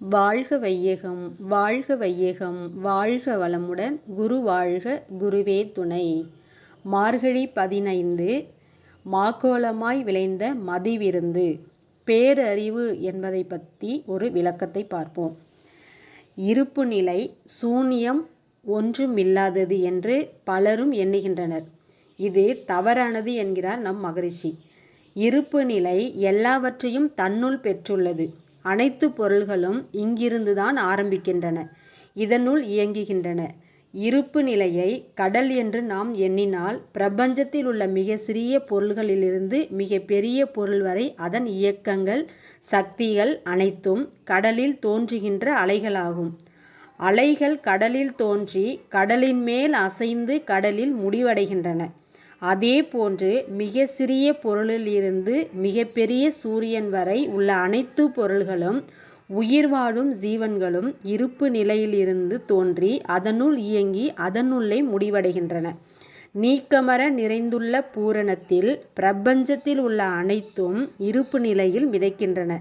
வாழ்க வையகம் வாழ்க வையகம் வாழ்க வளமுடன் குரு வாழ்க குருவே துணை. மார்கழி 15 மாக்கோலமாய் விளைந்த மதிவிருந்து பேரறிவு என்பதை பற்றி ஒரு விளக்கத்தை பார்ப்போம். இருப்பு நிலை சூன்யம் ஒன்றுமில்லாதது என்று பலரும் எண்ணுகின்றனர். இது தவறானது என்கிறார் நம் மகரிஷி. இருப்பு நிலை எல்லாவற்றையும் தன்னுள் பெற்றுள்ளது. அனைத்து பொருள்களும் இங்கிருந்துதான் ஆரம்பிக்கின்றன, இதனுள் இயங்குகின்றன. இருப்பு நிலையை கடல் என்று நாம் எண்ணினால் பிரபஞ்சத்தில் உள்ள மிக சிறிய பொருள்களிலிருந்து மிக பெரிய பொருள் வரை அதன் இயக்கங்கள் சக்திகள் அனைத்தும் கடலில் தோன்றுகின்ற அலைகளாகும். அலைகள் கடலில் தோன்றி கடலின் மேல் அசைந்து கடலில் முடிவடைகின்றன. அதே போன்று மிக சிறிய பொருளிலிருந்து மிக பெரிய சூரியன் வரை உள்ள அனைத்து பொருள்களும் உயிர் வாழும் ஜீவன்களும் இருப்பு நிலையிலிருந்து தோன்றி அதனுள் இயங்கி அதனுள்ளே முடிவடைகின்றன. நீக்கமர நிறைந்துள்ள பூரணத்தில் பிரபஞ்சத்தில் உள்ள அனைத்தும் இருப்பு நிலையில் மிதக்கின்றன,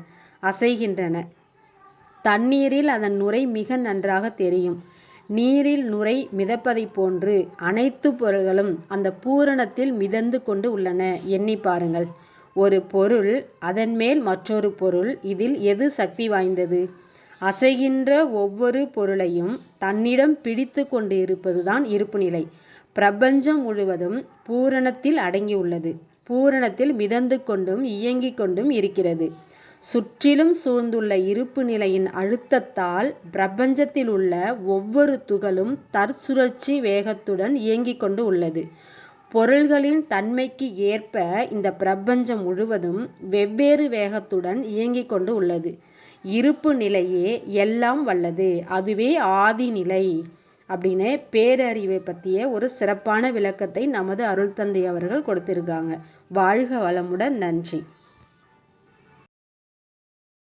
அசைகின்றன. தண்ணீரில் அதன் நுரை மிக நன்றாக தெரியும். நீரில் நுரை மிதப்பதை போன்று அனைத்து பொருள்களும் அந்த பூரணத்தில் மிதந்து கொண்டு உள்ளன. எண்ணி பாருங்கள். ஒரு பொருள், அதன் மேல் மற்றொரு பொருள், இதில் எது சக்தி வாய்ந்தது? அசைகின்ற ஒவ்வொரு பொருளையும் தன்னிடம் பிடித்து கொண்டு இருப்பதுதான் இருப்பு நிலை. பிரபஞ்சம் முழுவதும் பூரணத்தில் அடங்கியுள்ளது. பூரணத்தில் மிதந்து கொண்டும் இயங்கிக் கொண்டும் இருக்கிறது. சுற்றிலும் சூழ்ந்துள்ள இருப்பு நிலையின் அழுத்தத்தால் பிரபஞ்சத்தில் உள்ள ஒவ்வொரு துகளும் தற்சுழற்சி வேகத்துடன் இயங்கிக் கொண்டு உள்ளது. பொருள்களின் தன்மைக்கு ஏற்ப இந்த பிரபஞ்சம் முழுவதும் வெவ்வேறு வேகத்துடன் இயங்கிக் கொண்டு உள்ளது. இருப்பு நிலையே எல்லாம் வல்லது, அதுவே ஆதி நிலை அப்படின்னு பேரறிவை பற்றிய ஒரு சிறப்பான விளக்கத்தை நமது அருள் தந்தை அவர்கள் கொடுத்திருக்காங்க. வாழ்க வளமுடன். நன்றி.